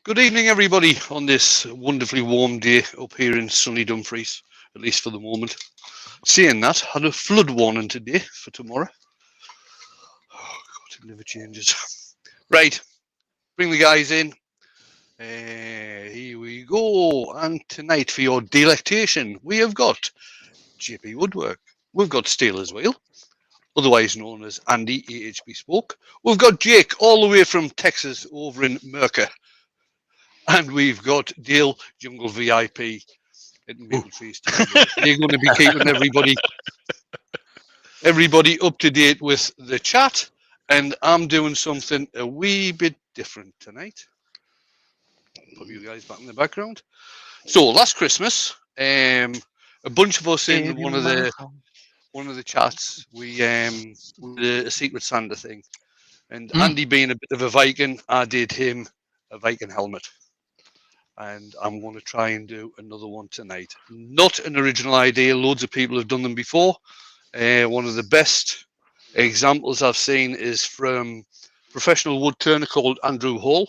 Good evening, everybody, on this wonderfully warm day up here in sunny Dumfries, at least for the moment. Saying that, had a flood warning today for tomorrow. Oh, God, it never changes. Right, bring the guys in. Here we go. And tonight, for your delectation, we have got JP Woodwork. We've got Steelers Wheel, otherwise known as Andy AH Bespoke. We've got Jake, all the way from Texas, over in Mercer. And we've got Dale, Jungle VIP at Maple Trees TV. They're going to be keeping everybody up to date with the chat, and I'm doing something a wee bit different tonight. Put you guys back in the background. So last Christmas, a bunch of us in one of the chats, we did a Secret Santa thing, and Andy being a bit of a Viking, I did him a Viking helmet. And I'm going to try and do another one tonight. Not an original idea. Loads of people have done them before. One of the best examples I've seen is from professional woodturner called Andrew Hall.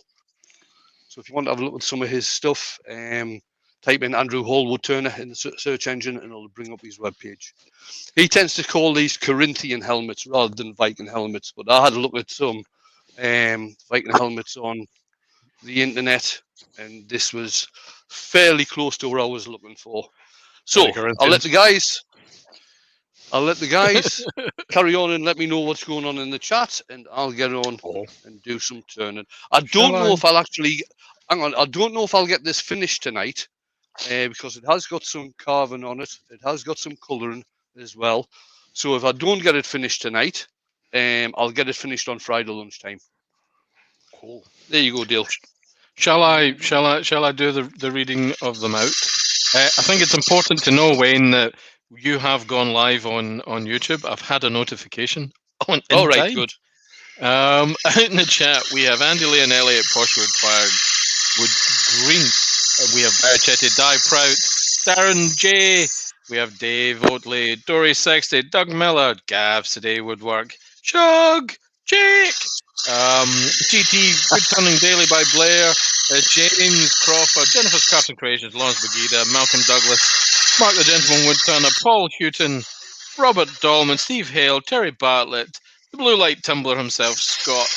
So if you want to have a look at some of his stuff, type in Andrew Hall woodturner in the search engine and it'll bring up his webpage. He tends to call these Corinthian helmets rather than Viking helmets, but I had a look at some Viking helmets on the internet, and this was fairly close to what I was looking for. So I'll let the guys carry on and let me know what's going on in the chat, and I'll get on and do some turning. I don't know if I'll actually hang on. I don't know if I'll get this finished tonight because it has got some carving on it. It has got some colouring as well. So if I don't get it finished tonight, I'll get it finished on Friday lunchtime. Cool. There you go, Dale. Shall I do the reading of them out? I think it's important to know, Wayne, that you have gone live on YouTube. I've had a notification on in All right, time. good. Out in the chat, we have Andy Leonelli at Poshwood Fired, Wood Green. We have Barchetti, Die Prout, Darren J. We have Dave Oatley, Dory Sexty, Doug Miller, Gavs Today Woodwork, Shug, Jake, GT Woodturning Daily by Blair, James Crawford, Jennifer's Crafts Creations, Lawrence Begida, Malcolm Douglas, Mark the Gentleman Woodturner, Paul Houghton, Robert Dolman, Steve Hale, Terry Bartlett, the Blue Light Tumbler himself, Scott,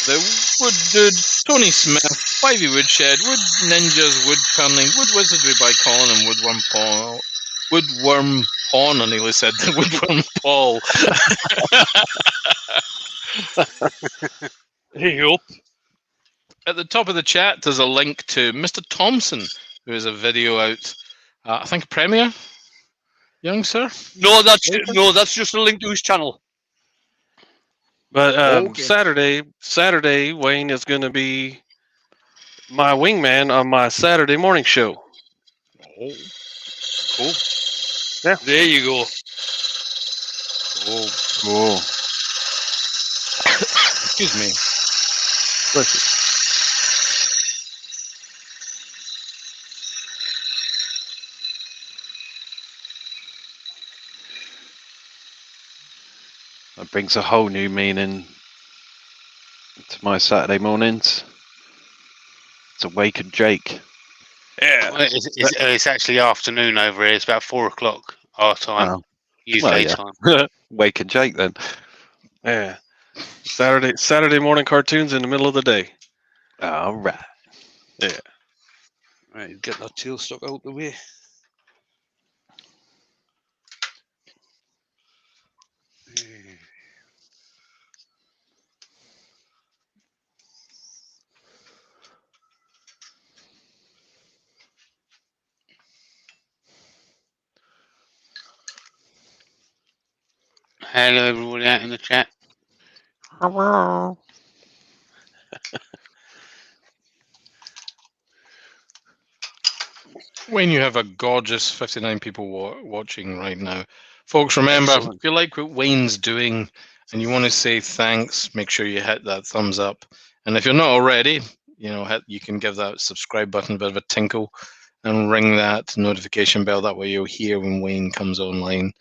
the Wood Dude, Tony Smith, Spivey Woodshed, Wood Ninjas, Woodturning, Wood Wizardry by Colin, and Woodworm Paul. Woodworm Pawn, I nearly said the Woodworm Paul. There you go. At the top of the chat, there's a link to Mr. Thompson, who has a video out. I think premiere, young sir. No, that's just a link to his channel. But Okay. Saturday, Wayne is going to be my wingman on my Saturday morning show. Oh, cool. Yeah. There you go. Cool. Excuse me. Bless you. That brings a whole new meaning to my Saturday mornings. It's Awaken Jake. Yeah. Well, it's actually afternoon over here. It's about 4 o'clock our time, UK time. Awaken Jake then. Yeah. Saturday morning cartoons in the middle of the day. All right. Yeah. Right, get that tail stuck out the way. Hello, everybody out in the chat. Hello. Wayne, you have a gorgeous 59 people watching right now. Folks, remember, Excellent. if you like what Wayne's doing and you want to say thanks, make sure you hit that thumbs up. And if you're not already, you can give that subscribe button a bit of a tinkle and ring that notification bell. That way you'll hear when Wayne comes online.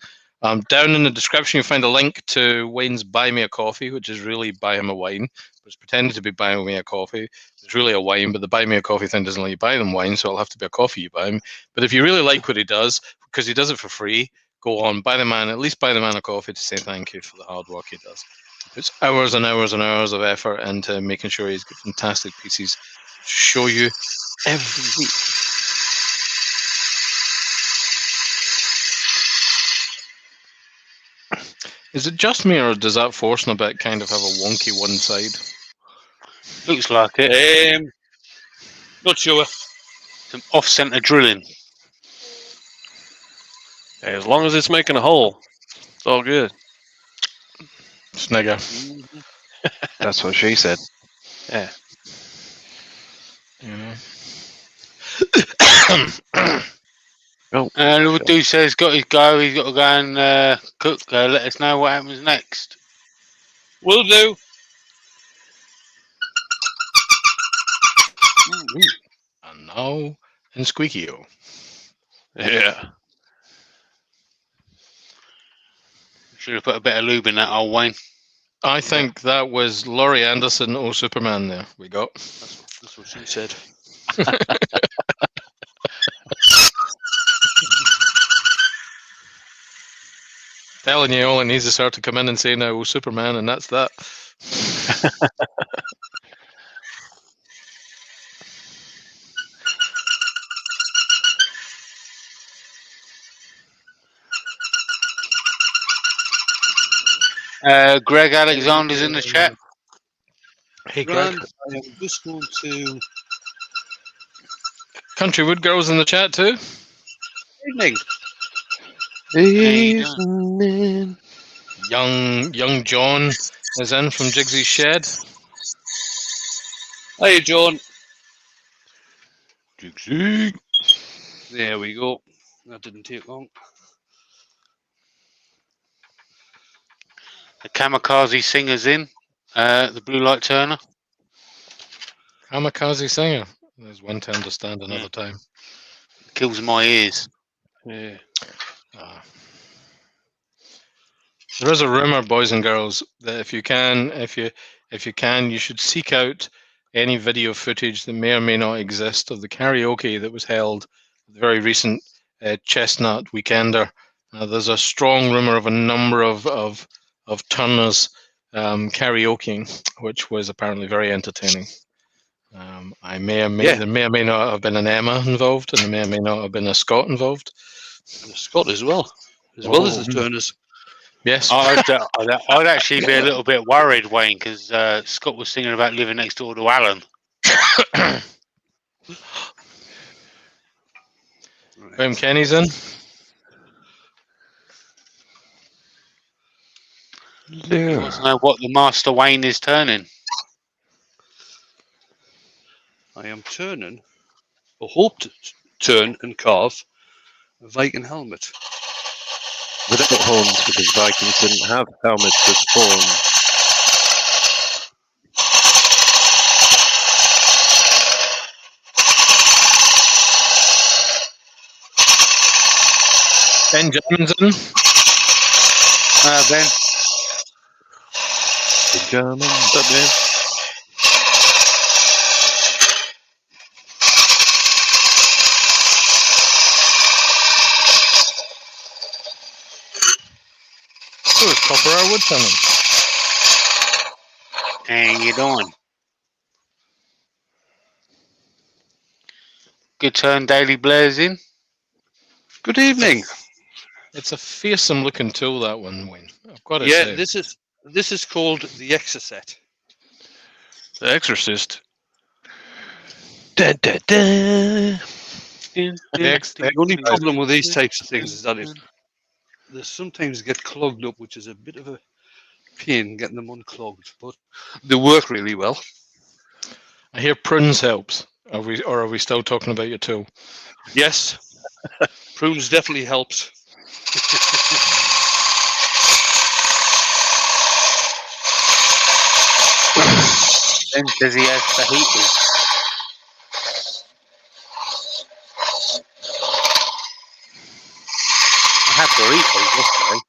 Down in the description, you'll find a link to Wayne's Buy Me a Coffee, which is really buy him a wine. But it's pretending to be buying me a coffee. It's really a wine, but the buy me a coffee thing doesn't let you buy them wine, so it'll have to be a coffee you buy him. But if you really like what he does, because he does it for free, go on, at least buy the man a coffee to say thank you for the hard work he does. He puts hours and hours and hours of effort into making sure he's got fantastic pieces to show you every week. Is it just me, or does that forcing a bit kind of have a wonky one side? Looks like it. Not sure. Some off-center drilling. Hey, as long as it's making a hole, it's all good. Snigger. That's what she said. Yeah. Oh, Little dude says he's got his go. He's got to go and cook. Let us know what happens next. Will do. And now in Squeaky-O. Yeah. Should have put a bit of lube in that old Wayne. I think that was Laurie Anderson or Superman there. We got. That's what she said. Telling you, all it needs is her to come in and say now, oh, Superman, and that's that. Greg Alexander's in the chat. Hey, Greg. Grant, I am just going to. Country Wood Girls in the chat too. Evening. evening. Young John is in from Jigsy's Shed. Hey, John. Jigsy. There we go. That didn't take long. The Kamikaze Singer's in. The Blue Light Turner. Kamikaze Singer. There's one to understand another time. Kills my ears. Yeah. There is a rumor, boys and girls, that if you can, you should seek out any video footage that may or may not exist of the karaoke that was held at the very recent Chestnut Weekender. There's a strong rumor of a number of turners karaokeing, which was apparently very entertaining. There may or may not have been an Emma involved, and there may or may not have been a Scott involved. And a Scott as well as the Turners. Yes. I'd actually be a little bit worried, Wayne, because Scott was singing about living next door to Alan. Graham Kenny's in. He wants to know what the Master Wayne is turning. I am turning, or hope to turn and carve, a Viking helmet. Without horns, because Vikings didn't have helmets with horns. Ben German's in. Ben. The Germans, up there. So it's Copper our Woodturning. How you doing? Good turn, Daily Blair's in. Good evening. It's a fearsome looking tool, that one, Wayne. I've got to Yeah, say. this is called the Exocet. The Exorcist. Da, da, da. The only problem with these types of things is that they sometimes get clogged up, which is a bit of a pain getting them unclogged, but they work really well. I hear prunes helps. Are we still talking about your tool? Yes, prunes definitely helps. Ben says he has fajitas. I had burritos yesterday.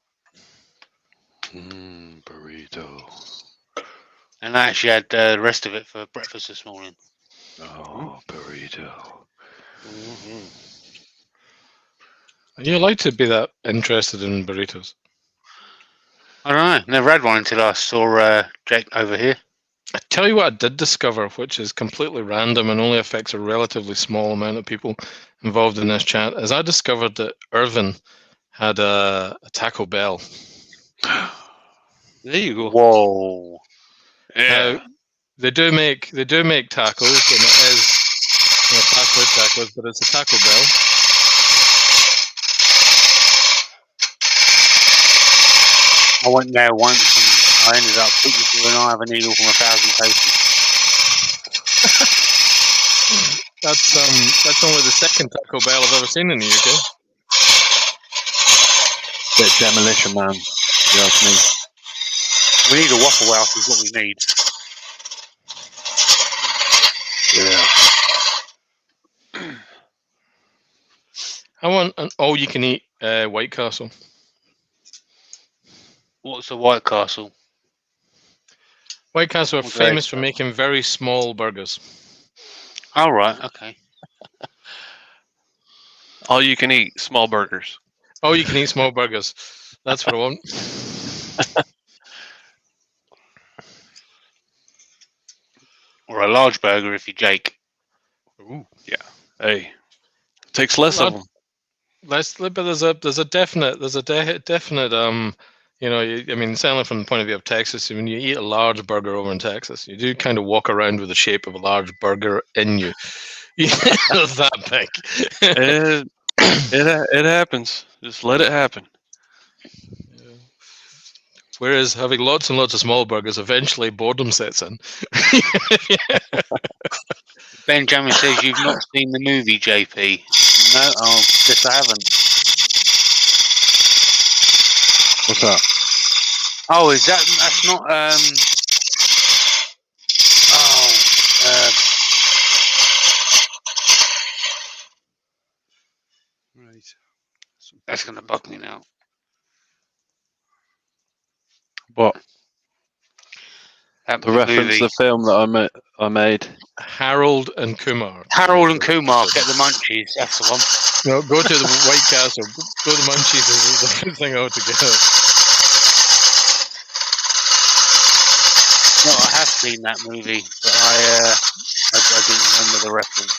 And I actually had the rest of it for breakfast this morning. Oh, burrito. Mhm. Are you allowed to be that interested in burritos? I don't know. Never had one until I saw Jake over here. I tell you what I did discover, which is completely random and only affects a relatively small amount of people involved in this chat, is I discovered that Irvin had a Taco Bell. There you go. Whoa. Now, they do make tacos, and it is fast food tacos, but it's a Taco Bell. I went there once and I ended up picking through an eye of a needle from 1,000 places. That's only the second Taco Bell I've ever seen in the UK. Bit Demolition Man. You ask me. We need a Waffle House is what we need. Yeah. I want an all-you-can-eat White Castle. What's a White Castle? White Castle are What's famous that? for making very small burgers. Oh, right, okay. All you can eat small burgers. All you can eat small burgers. That's what I want. Or a large burger if you're Jake. Ooh. Hey, takes less of them. But there's a definite I mean, certainly from the point of view of Texas, when you eat a large burger over in Texas, you do kind of walk around with the shape of a large burger in you. That big. It happens. Just let it happen. Whereas having lots and lots of small burgers, eventually boredom sets in. Benjamin says you've not seen the movie, JP. No, oh, guess I haven't. What's that? Oh, is that's not Right. that's gonna bug me now. What? That The reference to the film that I made. Harold and Kumar. Harold and Kumar get the munchies. That's the one. No, go to the White Castle. Go to the munchies is a different thing altogether. No, I have seen that movie, but I didn't remember the reference.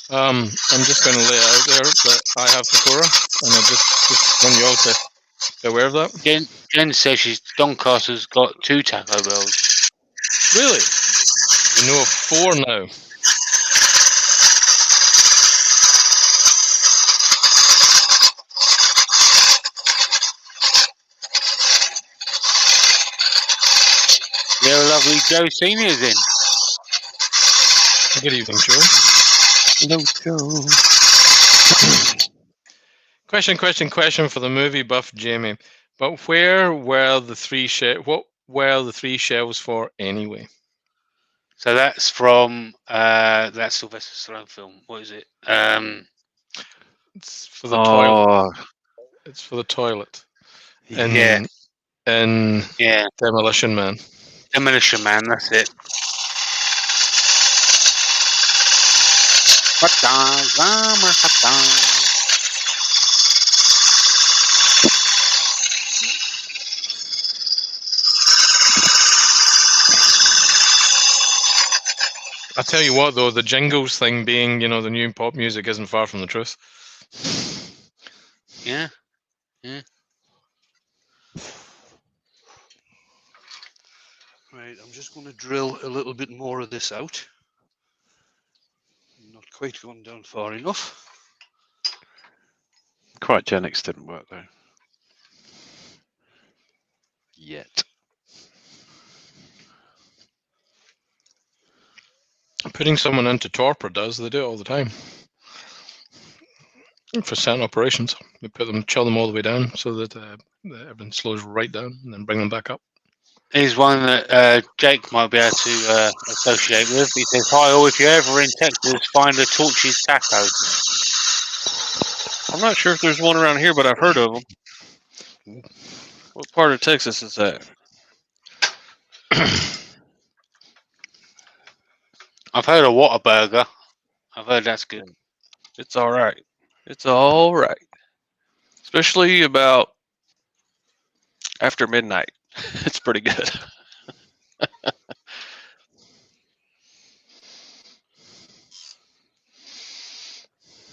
I'm just going to lay out there that I have Fakura, and I just want you all to be aware of that. Jen says Doncaster's got 2 Taco Bells. Really? We know of 4 now. Your lovely Joe Senior's in. Good evening, Joe. Hello, Joe. Question for the movie buff Jamie. But where were the 3 what were the 3 shelves for anyway? So that's from that Sylvester Stallone film. What is it? It's for the toilet. Oh, It's for the toilet. Yeah. In Demolition Man. Demolition Man, that's it. I tell you what, though, the jingles thing being, the new pop music isn't far from the truth. Yeah. Right, I'm just going to drill a little bit more of this out. Not quite gone down far enough. cryogenics didn't work though. Yet. Putting someone into torpor does. They do it all the time. For certain operations, we chill them all the way down so that everything slows right down and then bring them back up. Here's one that Jake might be able to associate with. He says, "Hi all, if you're ever in Texas, find a Torchy's Taco." I'm not sure if there's one around here, but I've heard of them. What part of Texas is that? I've heard of Whataburger. I've heard that's good. It's all right. It's all right. Especially about after midnight. It's pretty good.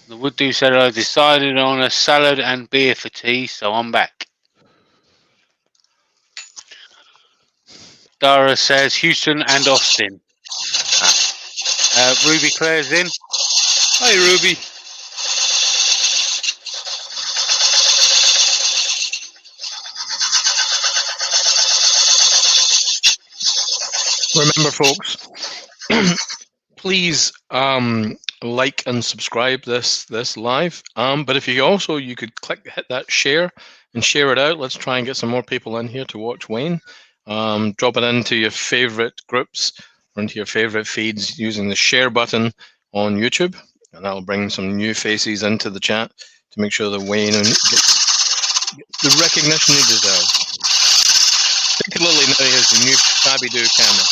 The Wood Do said I decided on a salad and beer for tea, so I'm back. Dara says Houston and Austin. Ruby Claire's in. Hi, Ruby. Remember, folks, please like and subscribe this live. But if you could hit that share and share it out. Let's try and get some more people in here to watch Wayne. Drop it into your favorite groups or into your favorite feeds using the share button on YouTube, and that'll bring some new faces into the chat to make sure that Wayne gets the recognition he deserves. Particularly now he has the new Fabby Do camera.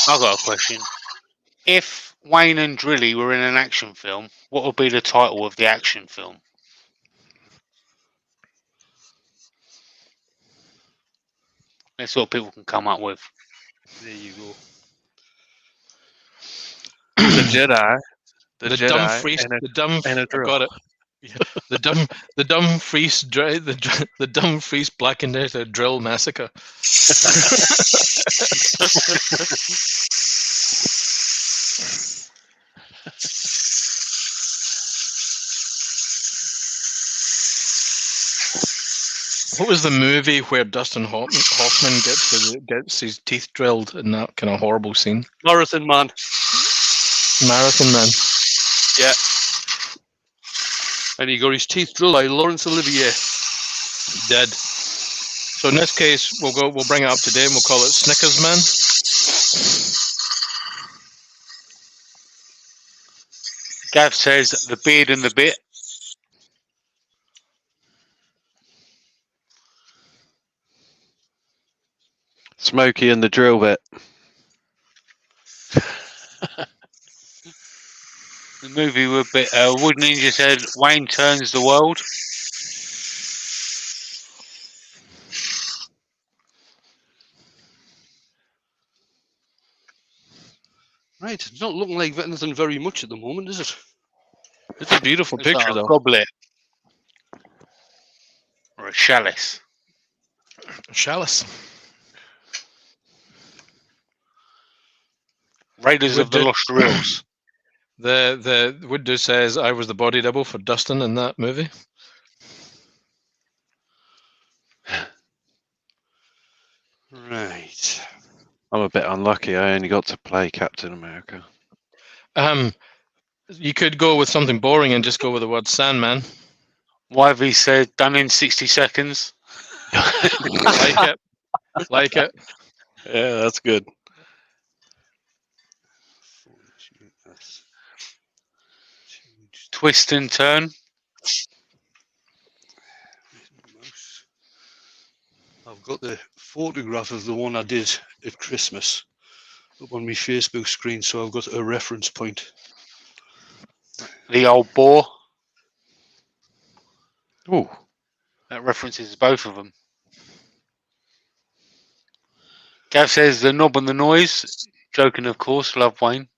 I've got a question. If Wayne and Drilly were in an action film, what would be the title of the action film? That's what people can come up with. There you go. The Jedi. The Jedi Dumfries, and a, the dumb, and a I drill. got it. Yeah, the Dumfries, the Dumfries Black and Decker Drill Massacre. What was the movie where Dustin Hoffman gets his teeth drilled in that kind of horrible scene? Marathon Man. Marathon Man. Yeah. And he got his teeth drilled by Laurence Olivier. He did. So in this case, we'll bring it up to date and we'll call it Snickers Man. Gav says The Beard and the Bit. Smokey and the drill bit. The movie would be Wood Ninja said Wayne Turns the World. Right, it's not looking like anything very much at the moment, is it? It's a beautiful It's picture, like a though. goblet. Or a chalice. Chalice. Raiders of the Lost Reels. The Wooddo says I was the body double for Dustin in that movie. Right. I'm a bit unlucky. I only got to play Captain America. You could go with something boring and just go with the word Sandman. YV said done in 60 seconds. Like it. Like it. Yeah, that's good. Twist and turn. I've got the photograph of the one I did at Christmas up on my Facebook screen, so I've got a reference point. The old boar. Ooh. That references both of them. Gav says the knob and the noise. Joking, of course. Love Wayne.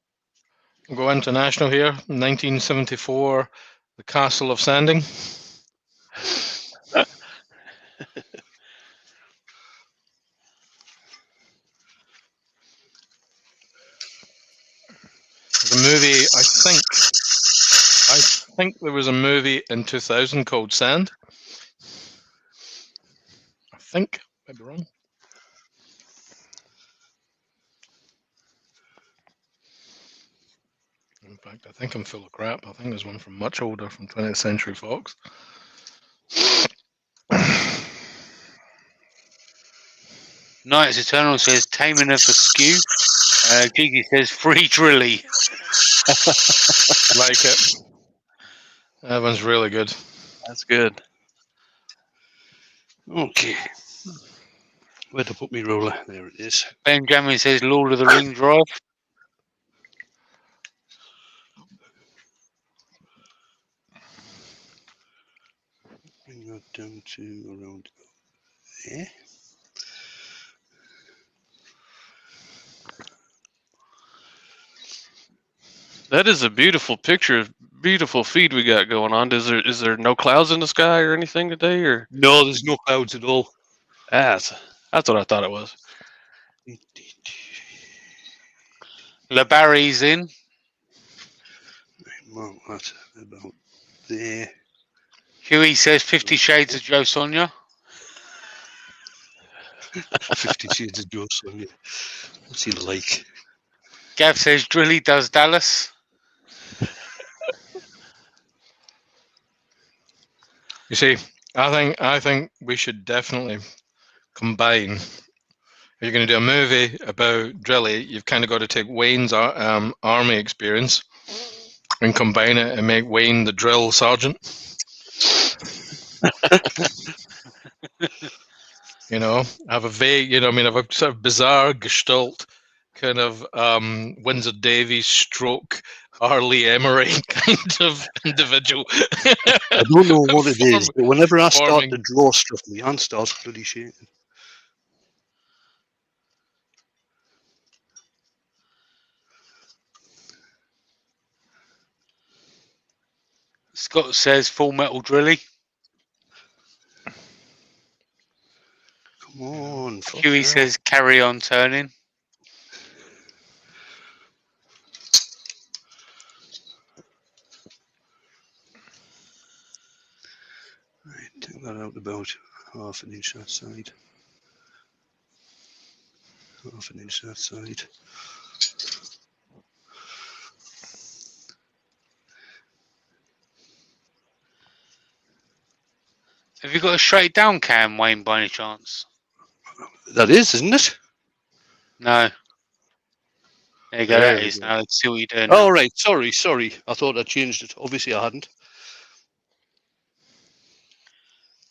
We'll go international here. 1974, The Castle of Sanding. The movie, I think there was a movie in 2000 called Sand. I think, might be wrong. In fact, I think I'm full of crap. I think there's one from much older, from 20th Century Fox. Knights Eternal says Taming of the Skew. Jiggy says free drilly. Like it. That one's really good. That's good. Okay. Where to put me roller? There it is. Benjamin says Lord of the Ring drive. Bring that down to around there. That is a beautiful picture, beautiful feed we got going on. Is there no clouds in the sky or anything today? Or No, there's no clouds at all. that's what I thought it was. LeBarry's in. Mark that about there. Huey says 50 Shades of Joe Sonia. 50 Shades of Joe Sonia. What's he like? Gav says Drilly does Dallas. You see, I think we should definitely combine. If you're going to do a movie about Drilly, you've kind of got to take Wayne's army experience and combine it and make Wayne the drill sergeant. You know, have a vague, have a sort of bizarre gestalt, kind of Windsor Davies stroke Arlie Emery kind of individual. I don't know what it is, but whenever I start forming- to draw stuff, my hand starts bloody shaking. Scott says Full Metal Drilly. Come on. fuck Huey hell. says Carry On Turning. Right, take that out about half an inch that side. Half an inch that side. Have you got a straight down cam, Wayne, by any chance? That is, isn't it? No. There you go, There that we is go. now. Let's see what you're doing. Oh, right. Sorry. I thought I changed it. Obviously, I hadn't.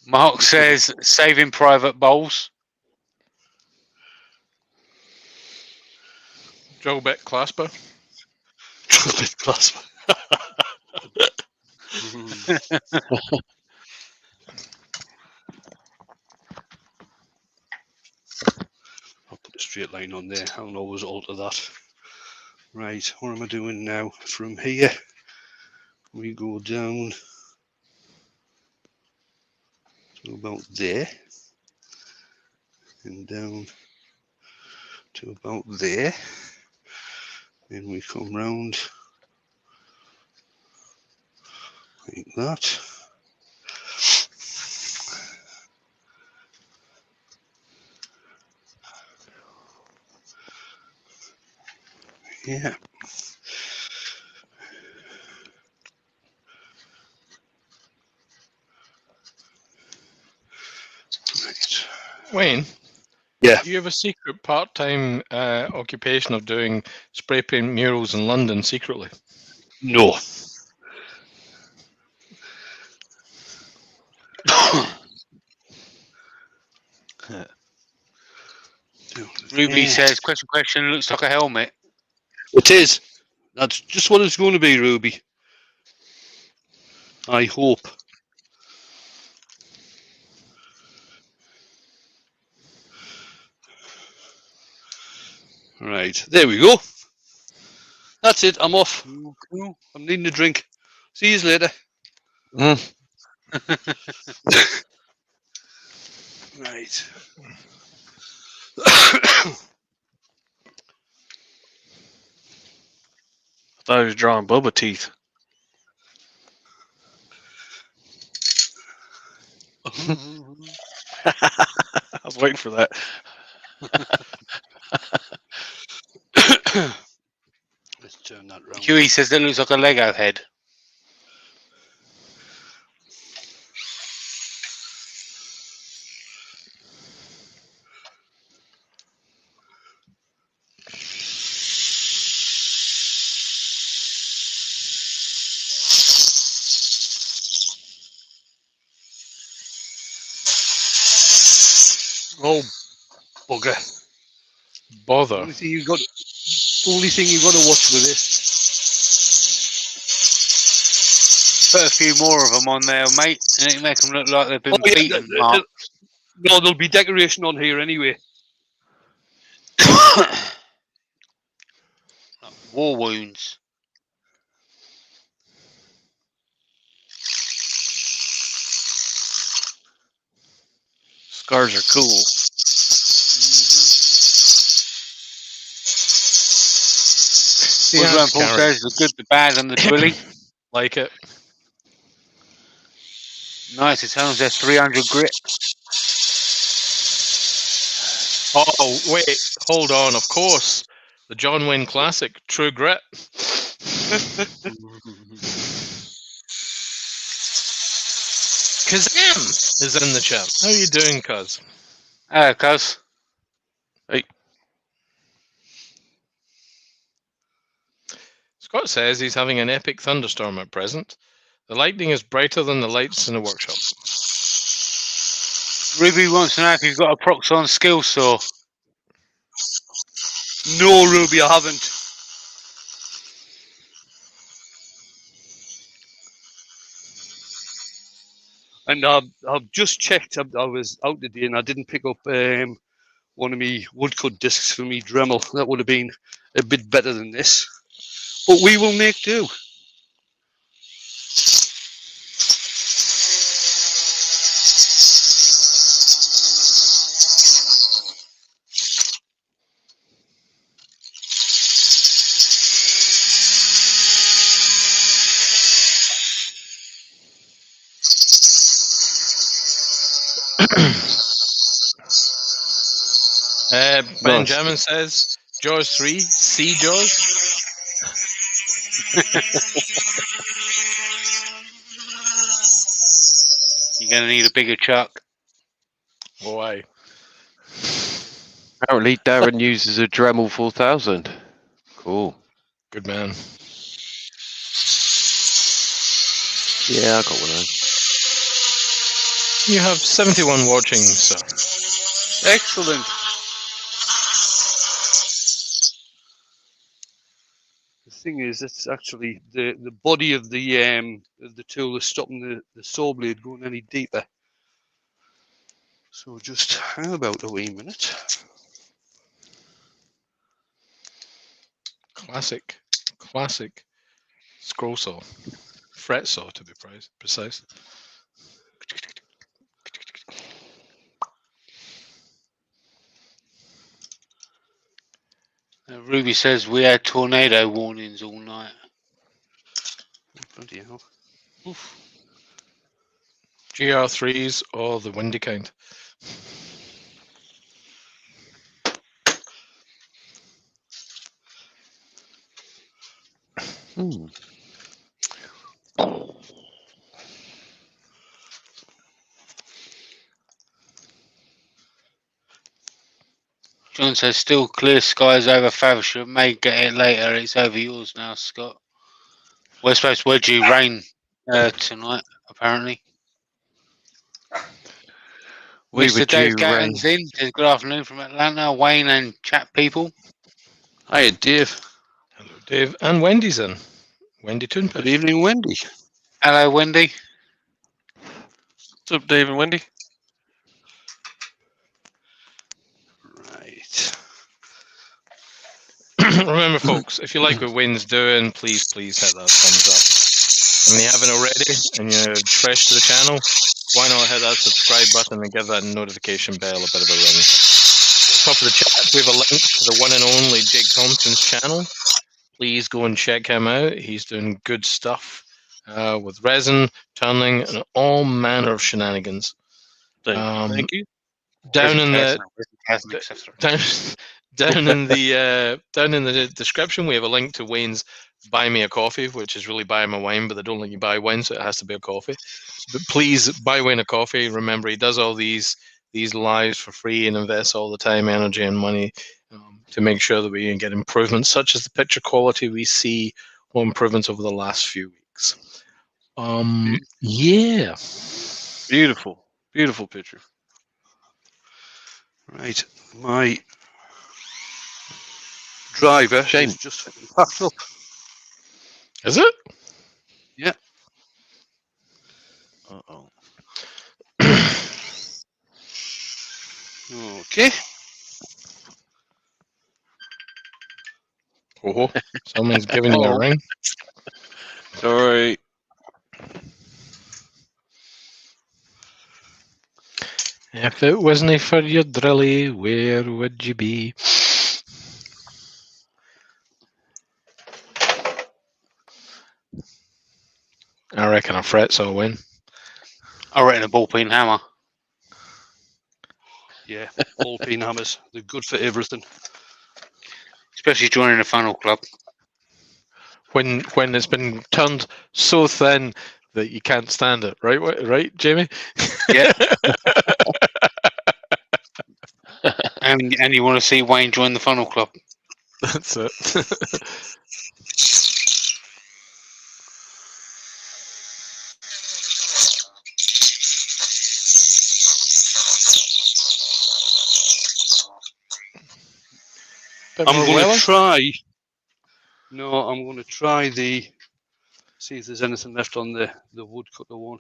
Mark says Saving Private Bowls. Joe Beck Clasper. Trumpet clasp. I'll put a straight line on there. I'll always alter that. Right, what am I doing now? From here, we go down to about there, and down to about there. Then we come round like that. Yeah. Right. Wayne. Yeah. Do you have a secret part-time occupation of doing spray paint murals in London secretly? No. Ruby Yeah. says, question, looks like a helmet. It is. That's just what it's going to be, Ruby. I hope. Right, there we go. That's it. I'm off. Cool. I'm needing a drink. See you later. Mm. Right. I thought he was drawing boba teeth. I was waiting for that. Let's turn that round. Huey says that looks like a Lego head. Oh, bugger. Bother. Only thing you got to watch with this. Put a few more of them on there, mate, and it make them look like they've been Oh, yeah, beaten. Mark. no, there'll be decoration on here anyway. War wounds. Scars are cool. Woodland Paul says the good, the bad, and the twilly. Like it. Nice. It sounds there's 300 grit. Oh, wait. Hold on. Of course. The John Wayne classic, True Grit. Kazam is in the chat. How are you doing, Kaz? Cuz. Scott says he's having an epic thunderstorm at present. The lightning is brighter than the lights in the workshop. Ruby wants to know if you've got a Proxon skill saw. No, Ruby, I haven't. And I've just checked. I was out today and I didn't pick up one of me woodcut discs for me Dremel. That would have been a bit better than this. But we will make do. Benjamin says, Jaws 3, see Jaws? You're going to need a bigger chuck. Why? Apparently, Darren uses a Dremel 4000. Cool. Good man. Yeah, I got one of those. You have 71 watching, sir. Excellent. The thing is, it's actually the body of the tool is stopping the saw blade going any deeper. So just hang about a wee minute. Classic scroll saw. Fret saw, to be precise. Ruby says we had tornado warnings all night. Bloody hell. Oof. GR3s or the windy kind. John says still clear skies over Faversham. May get it later. It's over yours now, Scott. We're supposed to wedge you rain tonight, apparently. Mr. Dave Gatton's in. Says good afternoon from Atlanta. Wayne and chat people. Hi, Dave. Hello, Dave. And Wendy's in. Wendy Toonpish. Good evening, Wendy. Hello, Wendy. What's up, Dave and Wendy? Right. Remember, folks, if you like what Wayne's doing, please hit that thumbs up. And if you haven't already, and you're fresh to the channel, why not hit that subscribe button and give that notification bell a bit of a ring. At the top of the chat, we have a link to the one and only Jake Thompson's channel. Please go and check him out. He's doing good stuff with resin, turning, and all manner of shenanigans. Thank you. Down in the down in the description, we have a link to Wayne's Buy Me a Coffee, which is really buy him a wine, but they don't let you buy wine, so it has to be a coffee. But please buy Wayne a coffee. Remember, he does all these lives for free and invests all the time, energy, and money to make sure that we get improvements, such as the picture quality we see, or improvements over the last few weeks. Yeah. Beautiful picture. Right, my driver Shame. is just fucking packed up. Is it? Yeah. Uh-oh. Okay. Oh, someone's giving you a Oh. ring. Sorry. If it wasn't for your drilly, where would you be? I reckon a Fret's will win. I reckon a ball peen hammer. Yeah, ball peen hammers. They're good for everything. Especially joining a funnel club. When it's been turned so thin that you can't stand it, right? Right, Jamie? Yeah. And you want to see Wayne join the funnel club. That's it. Bit I'm more going to welling? try. No, I'm going to try the. See if there's anything left on the woodcutter one.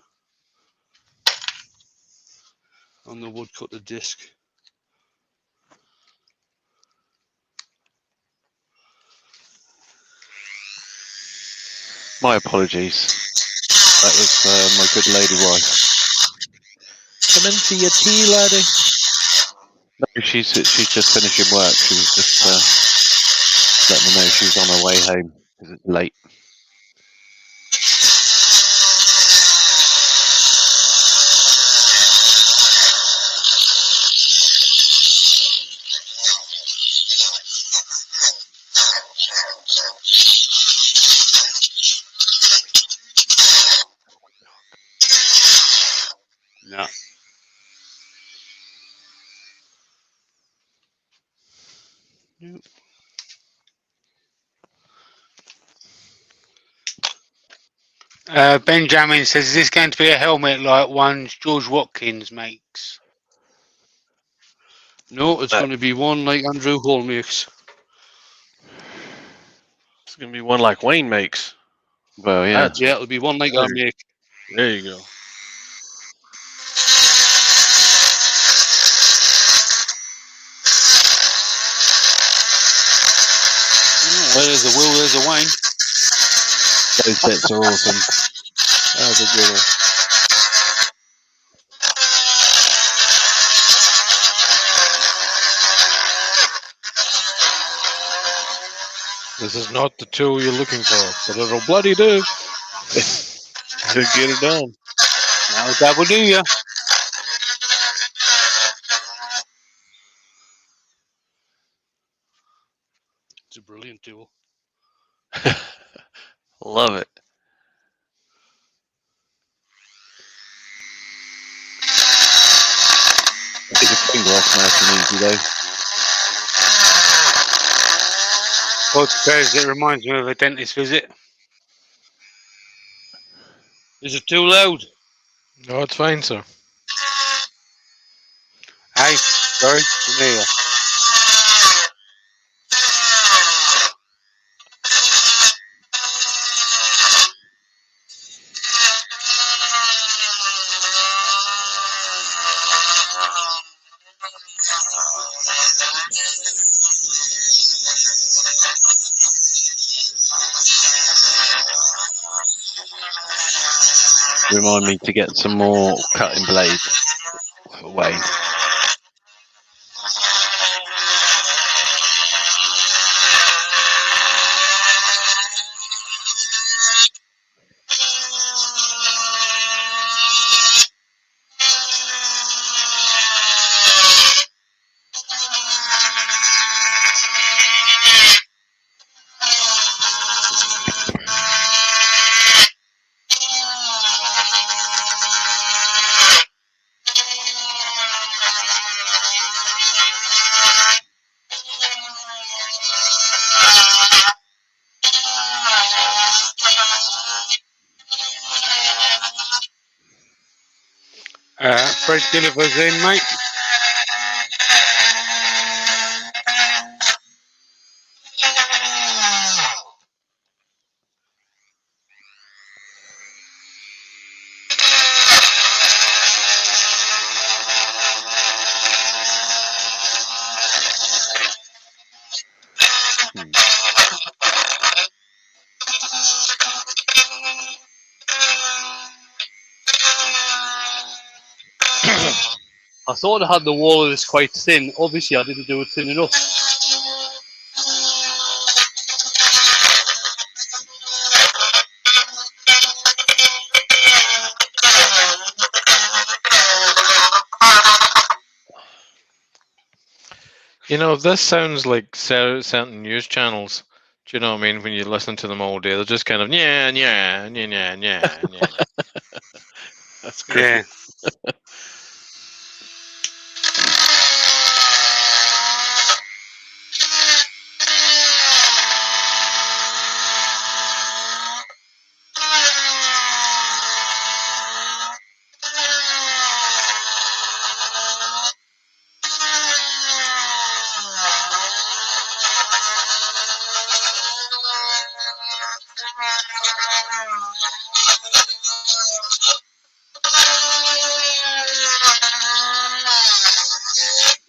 On the woodcutter disc. My apologies. That was my good lady wife. Come in for your tea, laddie. No, she's just finishing work. She was just letting me know she was on her way home because it's late. No. Nope. Benjamin says, is this going to be a helmet like one George Watkins makes? No, it's going to be one like Andrew Hall makes. It's going to be one like Wayne makes. Well, yeah. That's Yeah, it'll be one like I make. There you go. Well, there's a Will, there's a Wayne. Those bits are awesome. That's a good one. This is not the tool you're looking for, but it'll bloody do. To get it done. That'll double do ya. It's a brilliant tool. Love it. Get your finger off nice and easy though. Podcast, it reminds me of a dentist visit. Is it too loud? No, it's fine, sir. Hey, sorry, come here. Remind me to get some more cutting blades for Wayne. Fred delivers in, mate. I thought I had the wall of this quite thin. Obviously, I didn't do it thin enough. You know, this sounds like certain news channels. Do you know what I mean? When you listen to them all day, they're just kind of yeah, yeah, yeah, yeah, yeah, yeah. That's great. Yeah.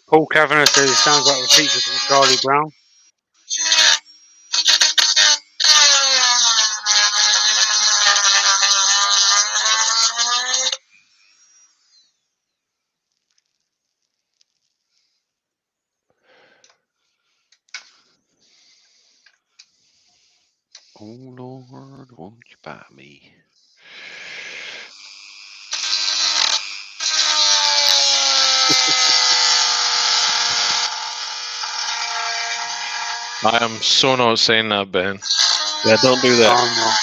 Paul Kavanagh says it sounds like the feature from Charlie Brown. Oh Lord, won't you buy me? I am so not saying that, Ben. Yeah, don't do that. I'm not.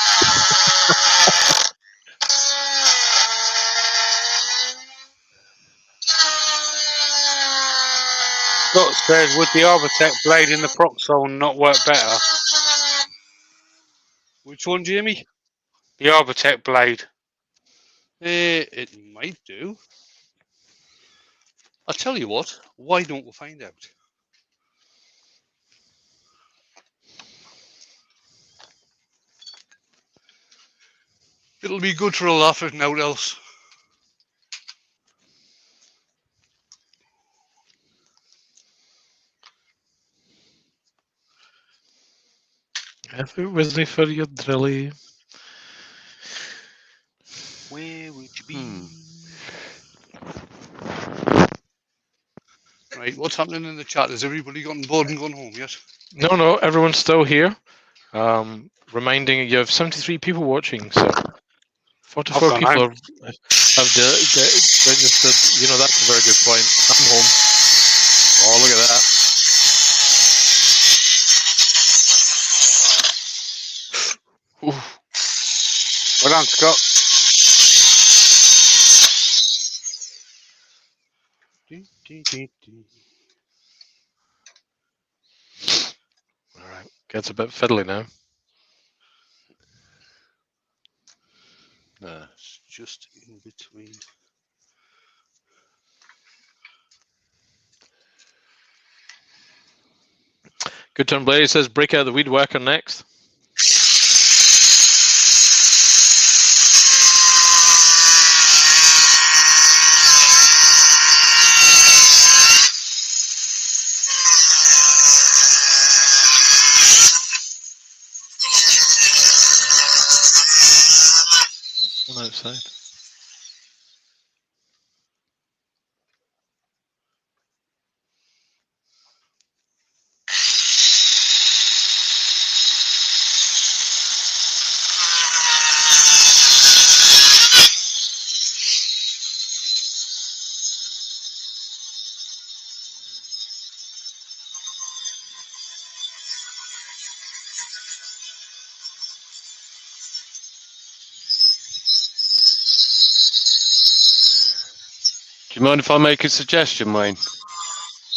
Scott says, would the Arbortech blade in the Proxol not work better? Which one, Jamie? The Arbortech blade. It might do. I'll tell you what. Why don't we find out? It'll be good for a laugh if not else. If it wasn't for your drilly. Where would you be? Right, what's happening in the chat? Has everybody gotten bored and gone home yet? No, everyone's still here. Reminding you have 73 people watching, so 44 gone people home. have registered. You know, that's a very good point. I'm home. Oh, look at that. Ooh. Well done, Scott. All right, gets a bit fiddly now. It's just in between. Good turn, Blaze says break out the weed whacker next. One outside. Do you mind if I make a suggestion, Wayne?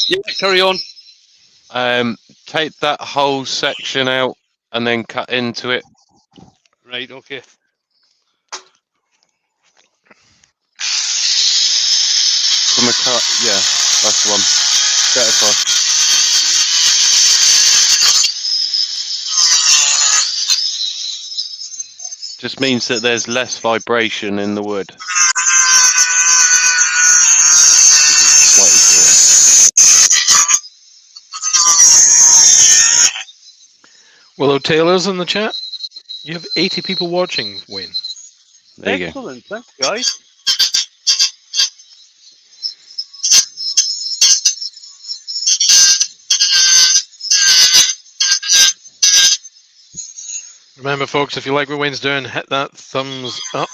Yeah, carry on. Take that whole section out and then cut into it. Right, okay. From a cut, yeah, that's the one. Get across. Just means that there's less vibration in the wood. Willow Taylor's in the chat. You have 80 people watching, Wayne. There you go. Excellent, thanks, guys. Remember, folks, if you like what Wayne's doing, hit that thumbs up.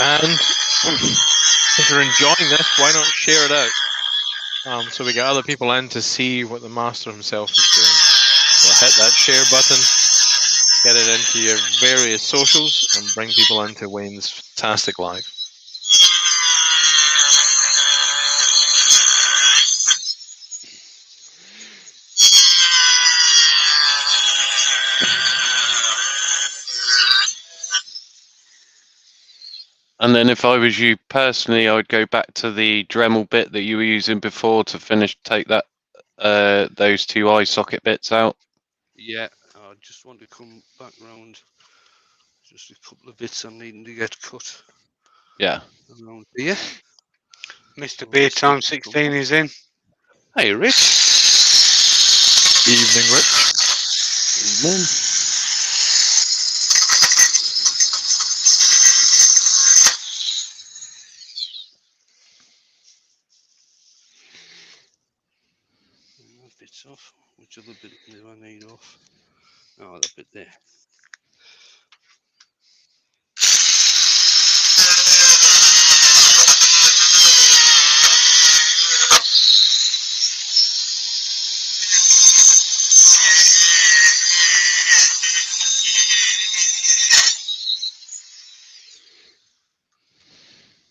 And if you're enjoying this, why not share it out? So we get other people in to see what the master himself is doing. So hit that share button, get it into your various socials, and bring people into Wayne's fantastic live. And then if I was you personally, I would go back to the Dremel bit that you were using before to take that those two eye socket bits out. Yeah, I just want to come back round. Just a couple of bits I'm needing to get cut Yeah. around here. Mr. Beer Time 16 is in. Hey, Rich. Evening, Rich. Evening. That bit's off. Which other bit do I need off? Oh, that bit there.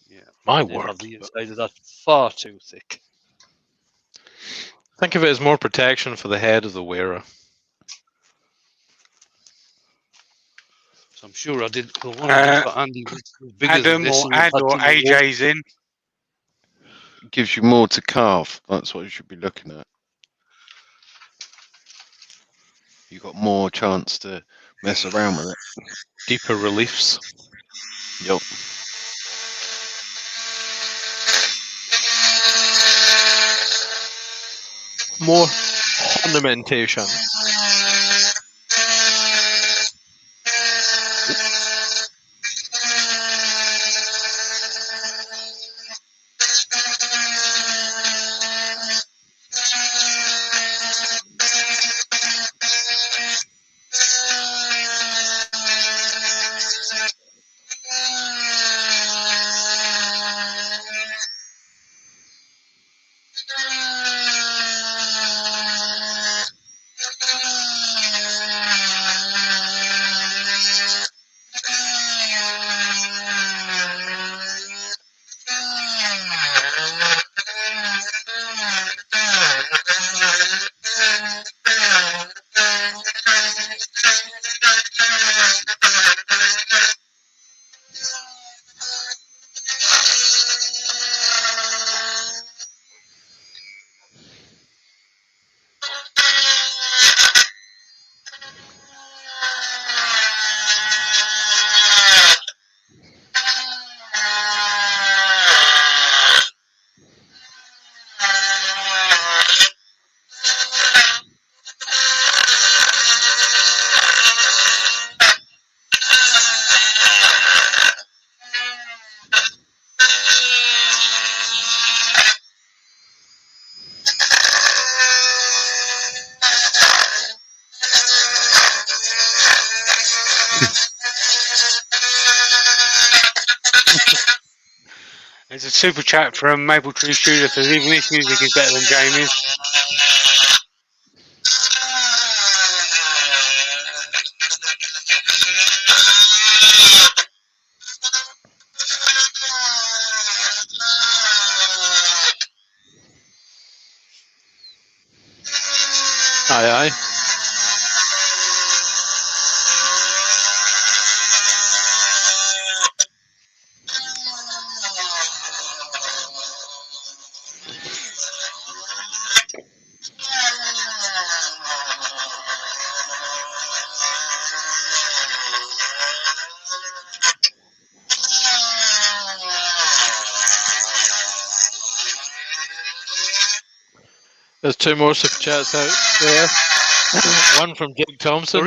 Yeah. My Then word. The inside of that's far too thick. Think of it as more protection for the head of the wearer. So I'm sure I did the one I did for Andy was bigger than Adam this. or and it Ad had or to be AJ's in. Gives you more to carve. That's what you should be looking at. You've got more chance to mess around with it. Deeper reliefs. Yep. More ornamentation. There's a super chat from Maple Tree Shooter says even this music is better than Jamie's. Aye, aye. There's two more super chats out there. One from Jake Thompson.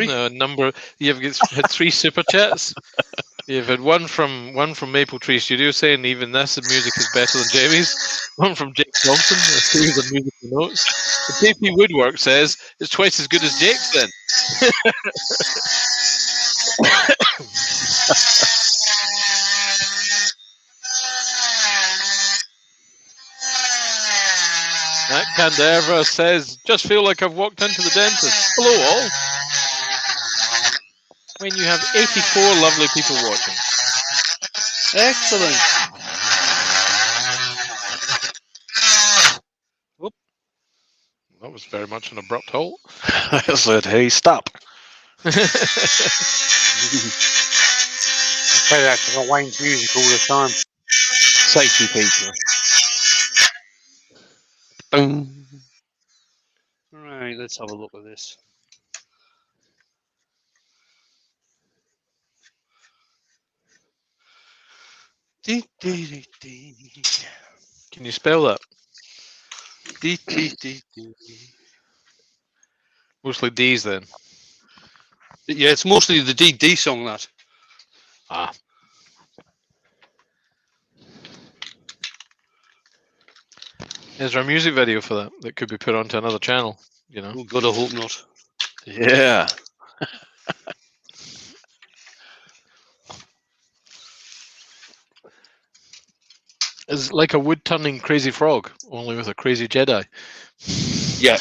You've had 3 super chats. You've had one from Maple Tree Studio saying even this music is better than Jamie's. One from Jake Thompson, a series of musical notes. And JP Woodwork says it's twice as good as Jake's then. That Candera says, just feel like I've walked into the dentist. Hello all. When you have 84 lovely people watching. Excellent. That was very much an abrupt halt. I said, hey, stop. I say that because I Wayne's music all the time. Safety feature. Boom. Right, let's have a look at this. Dee, dee, dee, dee. Can you spell that? Dee, dee, dee, dee. Mostly D's then. Yeah, it's mostly the DD song, that. Ah. Is there a music video for that that could be put onto another channel? You know. Oh, God, I hope not. Yeah. It's like a wood-turning crazy frog, only with a crazy Jedi. Yeah.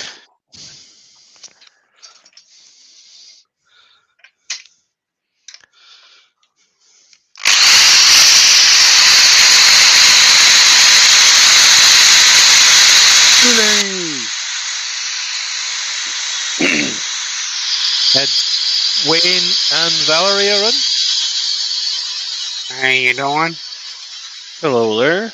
Had Wayne and Valerie are in. How you doing? Hello there.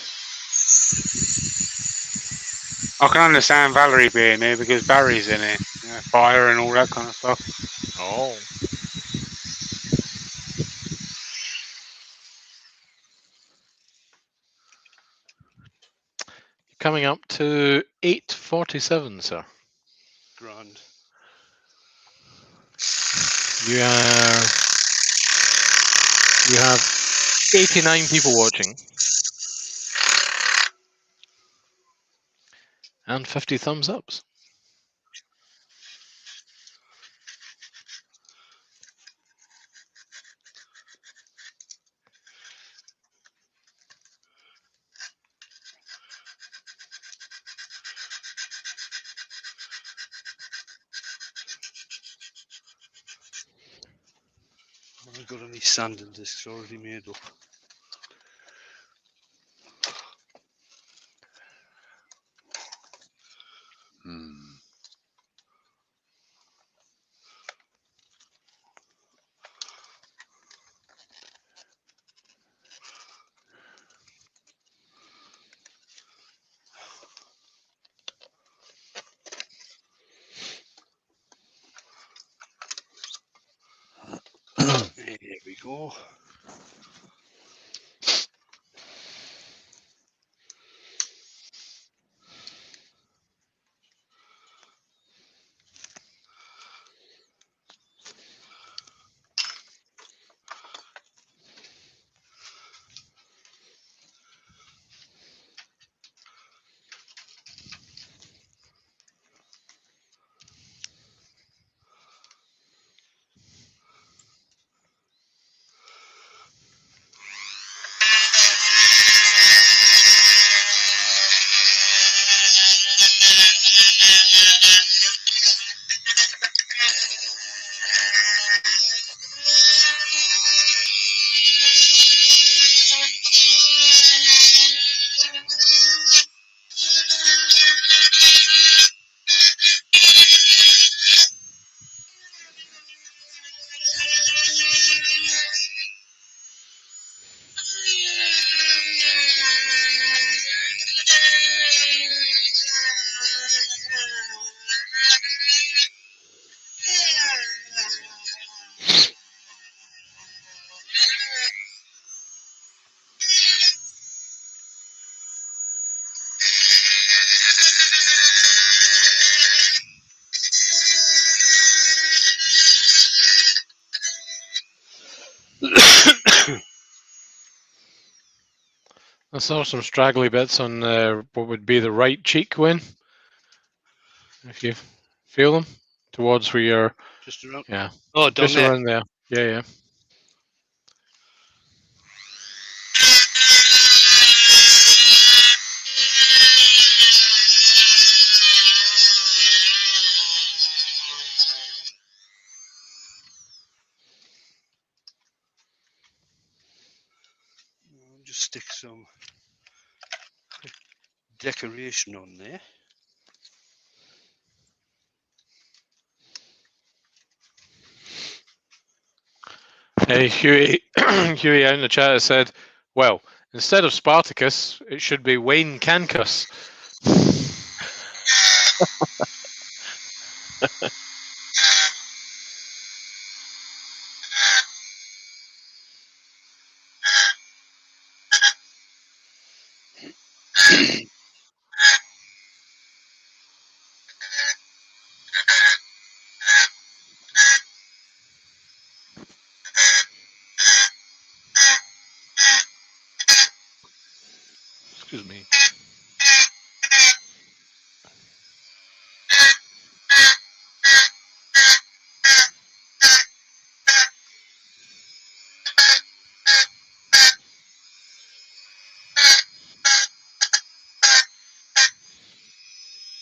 I can understand Valerie being here because Barry's in it. You know, fire and all that kind of stuff. Oh. Coming up to 8:47, sir. Grand. You have 89 people watching. And 50 thumbs ups. I've got any sanding discs already made up. There we go. I saw some straggly bits on what would be the right cheek, Wayne. If you feel them towards where you're, Just around. yeah, Oh, down just there. around there. Yeah, yeah. stick some decoration on there. Hey, Huey, Huey out in the chat has said, well, instead of Spartacus, it should be Wayne Cancus. Excuse me.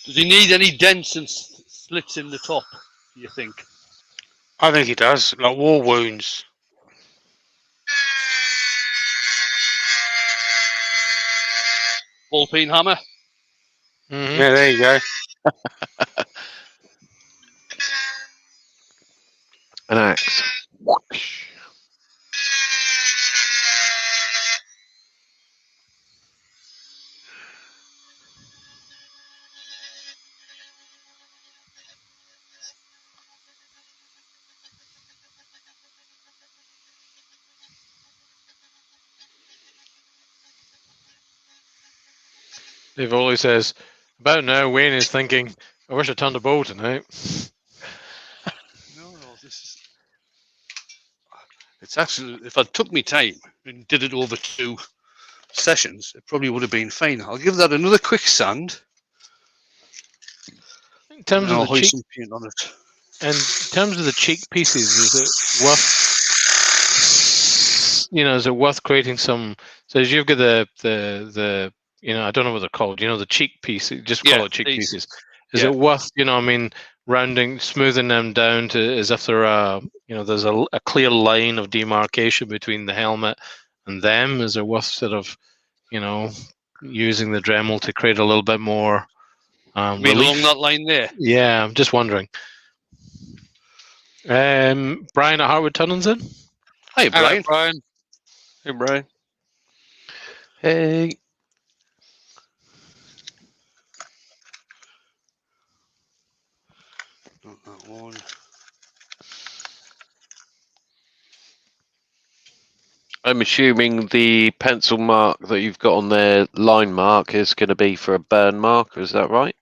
Does he need any dents and slits in the top, do you think? I think he does, like war wounds. Ball peen hammer? Mhm. Yeah, there you go. An axe. Whoosh. Dave Oley says, about now, Wayne is thinking, I wish I turned the bow tonight. No, this is... It's actually, if I took me time and did it over 2 sessions, it probably would have been fine. I'll give that another quick sand, In and terms then of I'll the hoist cheek, some paint on it. and in terms of the cheek pieces, is it worth creating some? So as you've got the I don't know what they're called. The cheek piece. Just call Yeah, it cheek these. pieces. Is Yeah. it worth? Rounding, smoothing them down to as if they're there's a clear line of demarcation between the helmet and them. Is it worth sort of using the Dremel to create a little bit more I mean, relief? along that line there. Yeah, I'm just wondering. Brian at Harwood Tunnel's in. Hi, Hello, Brian. Brian. Hey, Brian. Hey. Not that one. I'm assuming the pencil mark that you've got on there, line mark, is going to be for a burn marker. Is that right?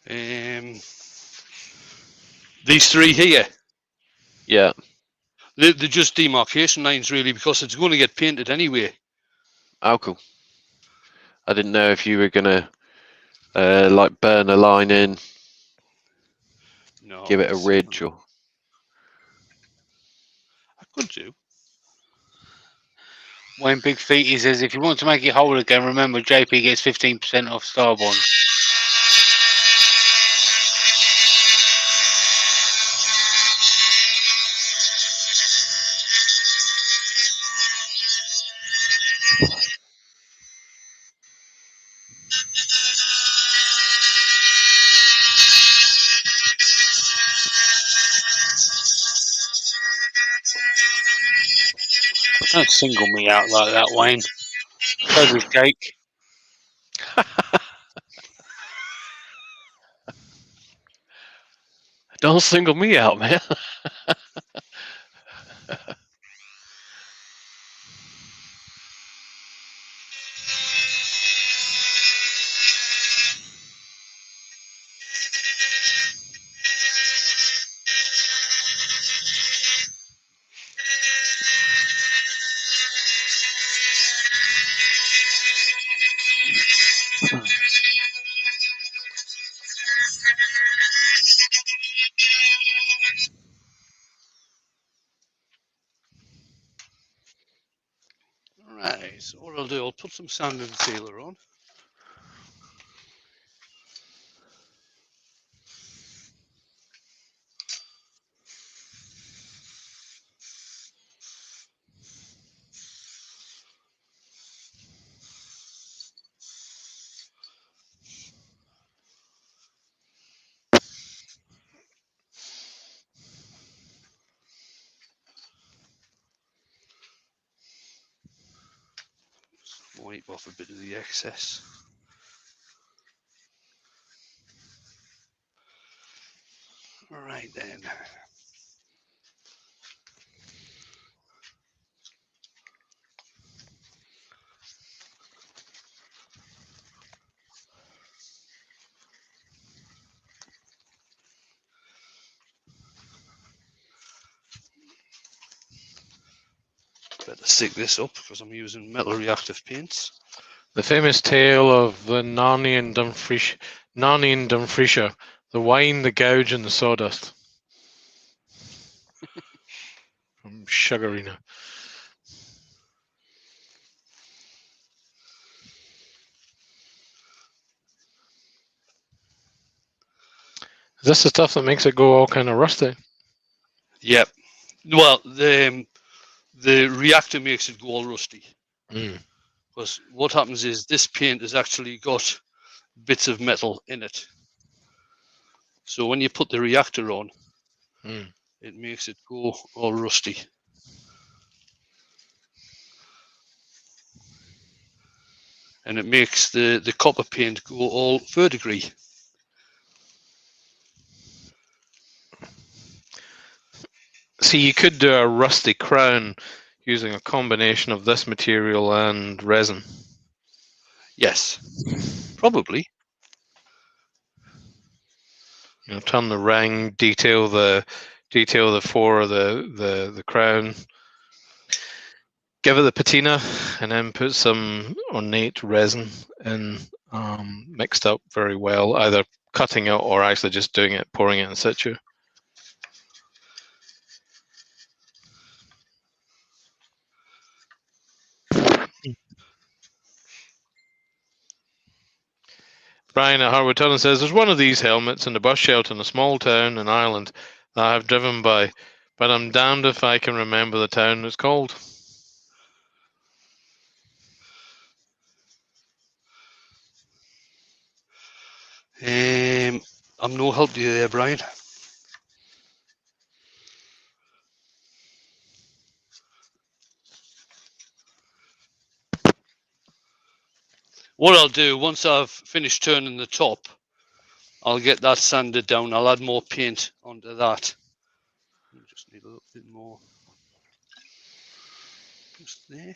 These 3 here. Yeah. They're just demarcation lines, really, because it's going to get painted anyway. Oh, cool. I didn't know if you were going to like burn a line in, No, give it a ridge, or. I could do. Wayne Big Feet, he says, if you want to make it whole again, remember JP gets 15% off Starbond. Don't single me out like that, Wayne. So does Jake. Don't single me out, man. Right, so what I'll do, I'll put some sand and sealer on. Wipe off a bit of the excess. Right then. Better stick this up because I'm using metal reactive paints. The famous tale of the Narni and Dumfriesshire, the wine, the gouge, and the sawdust. From Sugarina. Is this the stuff that makes it go all kind of rusty? Yep. Well, the reactor makes it go all rusty. Mm. Because what happens is this paint has actually got bits of metal in it. So when you put the reactor on, it makes it go all rusty. And it makes the copper paint go all verdigris. See, you could do a rusty crown using a combination of this material and resin. Yes, probably. You know, turn the ring, detail the fore of the crown, give it the patina, and then put some ornate resin in, mixed up very well, either cutting it or actually just doing it, pouring it in situ. Brian at Harwood Tunnel says, there's one of these helmets in the bus shelter in a small town in Ireland that I've driven by, but I'm damned if I can remember the town it's called. I'm no help to you there, Brian. What I'll do, once I've finished turning the top, I'll get that sanded down. I'll add more paint onto that. I just need a little bit more. Just there.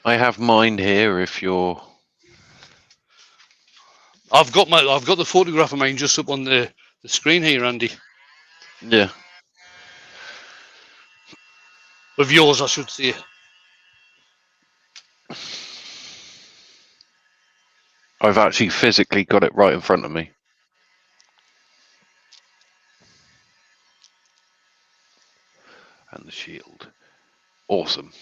I have mine here if you're... I've got the photograph of mine just up on the screen here, Andy. Yeah. Of yours, I should say. I've actually physically got it right in front of me. And the shield. Awesome.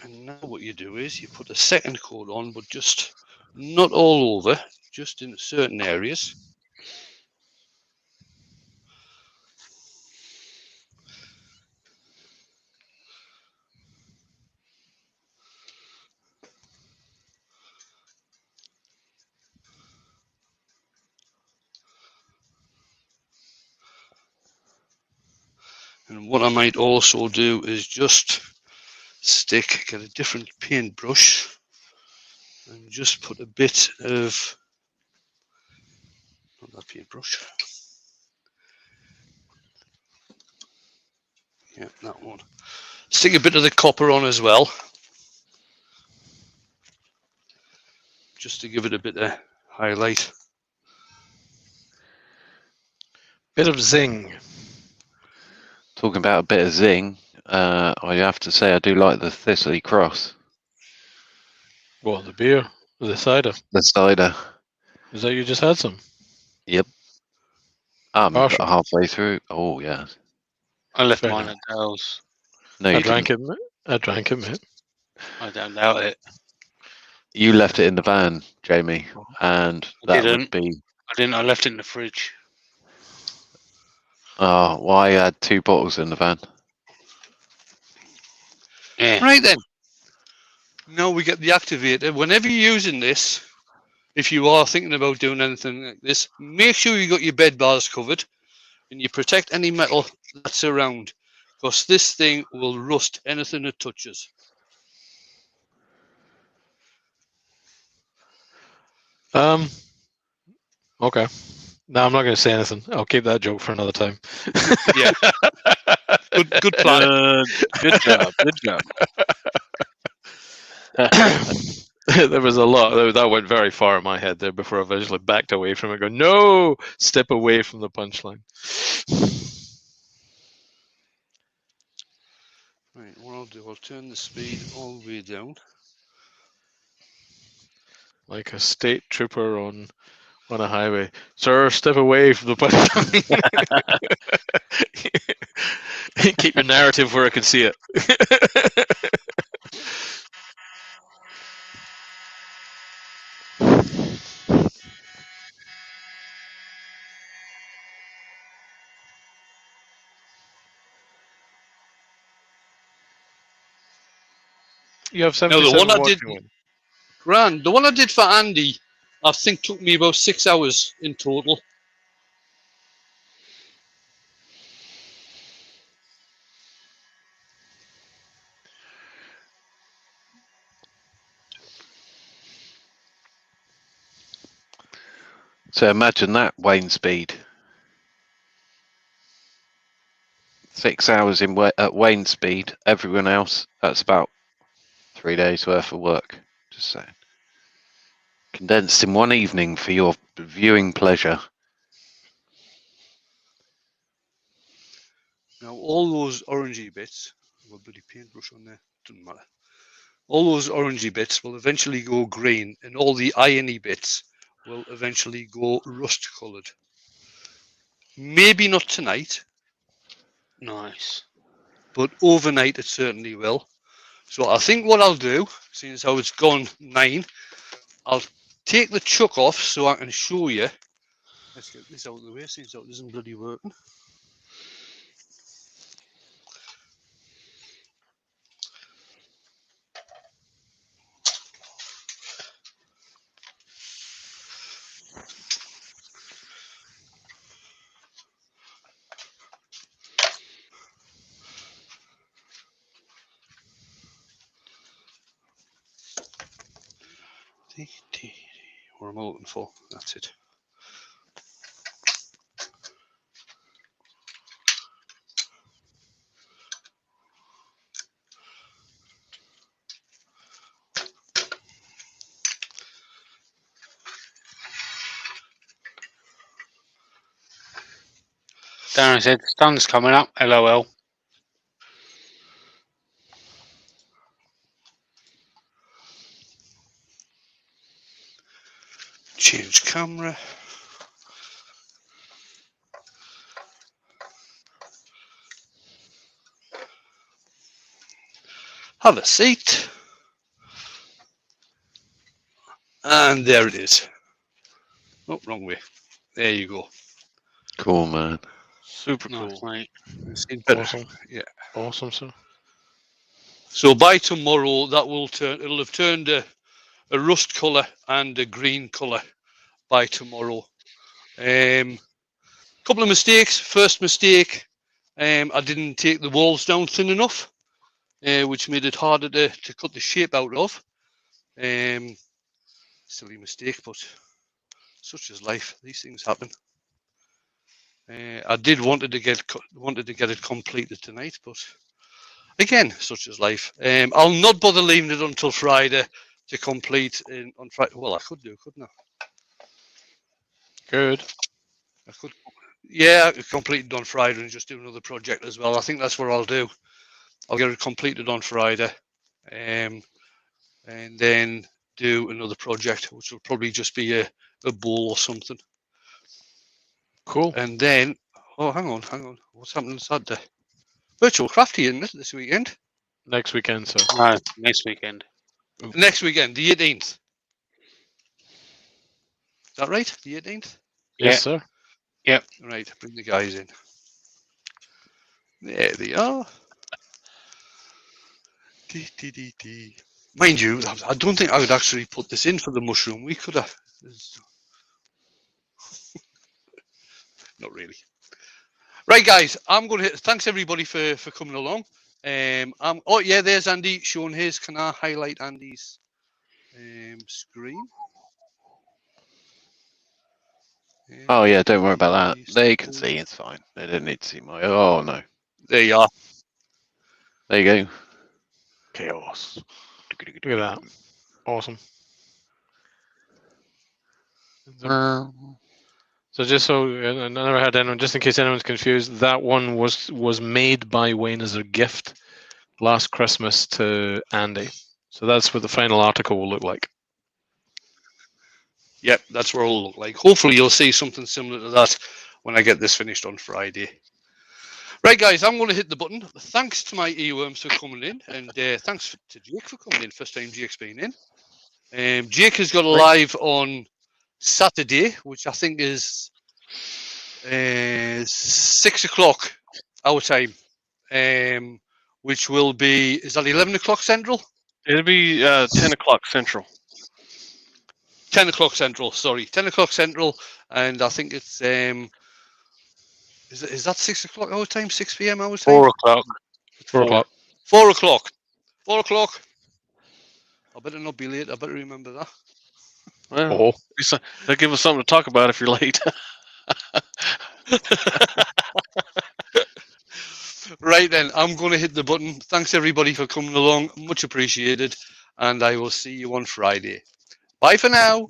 And now what you do is you put a second coat on, but just not all over, just in certain areas. And what I might also do is just get a different paintbrush and just put a bit of, not that paintbrush, yeah, that one. Stick a bit of the copper on as well, just to give it a bit of highlight. Bit of zing. Talking about a bit of zing, I have to say I do like the Thistly Cross. What, the beer? Or the cider? The cider. Is that you just had some? Yep. I'm Partial. halfway through. Oh, yeah. I left Fair mine enough. at Dale's. No, I you drank didn't. it. I drank it, mate. I don't doubt it. You left it in the van, Jamie, and that would Didn't. be... I didn't. I left it in the fridge. Oh, well, I had 2 bottles in the van. Yeah. Right then. Now we get the activator. Whenever you're using this, if you are thinking about doing anything like this, make sure you got your bed bars covered and you protect any metal that's around, because this thing will rust anything it touches. Okay. No, I'm not going to say anything. I'll keep that joke for another time. Yeah. Good plan. Good job. Good job. There was a lot that went very far in my head there before I eventually backed away from it. Go, no, step away from the punchline. Right, what I'll do, I'll turn the speed all the way down. Like a state trooper on a highway. Sir, step away from the punchline. Keep your narrative where I can see it. You have Now the 77 one I did, watching one. Grand, the one I did for Andy, I think took me about 6 hours in total. So imagine that, Wayne speed. 6 hours at Wayne speed. Everyone else, that's about 3 days worth of work. Just saying. Condensed in one evening for your viewing pleasure. Now all those orangey bits, I've got a bloody paintbrush on there, doesn't matter. All those orangey bits will eventually go green, and all the irony bits will eventually go rust coloured. Maybe not tonight, Nice. but overnight it certainly will. So I think what I'll do, seeing as how it's gone 9, I'll take the chuck off so I can show you. Let's get this out of the way, seeing as how it isn't bloody working. What am I looking for? That's it. Darren said, the sun's coming up, LOL. Change camera. Have a seat. And there it is. Oh, wrong way. There you go. Cool, man. Super Nice, cool. mate. Awesome. Yeah. Awesome, sir. So by tomorrow, that will turn. It'll have turned a rust colour and a green colour by tomorrow. Couple of mistakes. First mistake, I didn't take the walls down thin enough, which made it harder to cut the shape out of. Silly mistake, but such is life. These things happen. I did wanted to get it completed tonight, but again, such is life. I'll not bother leaving it until Friday to complete on Friday. Well, I could do, couldn't I? Good. I could. Yeah, I could complete it on Friday and just do another project as well. I think that's what I'll do. I'll get it completed on Friday, and then do another project, which will probably just be a bowl or something. Cool. And then, oh, hang on. What's happening Saturday? Virtual Crafty, isn't it, this weekend? Next weekend, sir. No, next weekend. Next weekend, the 18th. Is that right? The 18th? Yes, sir. Right, bring the guys in. There they are. Mind you, I don't think I would actually put this in for the mushroom. We could have. Not really. Right, guys. I'm going to thanks everybody for coming along. Oh yeah, there's Andy showing his. Can I highlight Andy's screen? Oh yeah, don't worry about that. They can see. It's fine. They don't need to see my. Oh no. There you are. There you go. Chaos. Look at that. Awesome. So just so I never had anyone, just in case anyone's confused, that one was made by Wayne as a gift last Christmas to Andy. So that's what the final article will look like. Yep, that's what it'll look like. Hopefully you'll see something similar to that when I get this finished on Friday. Right, guys, I'm going to hit the button. Thanks to my earworms for coming in, and thanks to Jake for coming in. First time Jake's been in. Jake has got a live on Saturday, which I think is 6 o'clock our time, which will be, is that 11 o'clock Central? It'll be 10 o'clock Central. 10 o'clock Central, sorry. 10 o'clock Central, and I think it's, is that 6 o'clock our time, 6 p.m. our time? 4 o'clock. 4 o'clock. 4 o'clock. 4 o'clock. I better not be late, I better remember that. Well, they'll give us something to talk about if you're late. Right then, I'm going to hit the button. Thanks everybody for coming along. Much appreciated. And I will see you on Friday. Bye for now.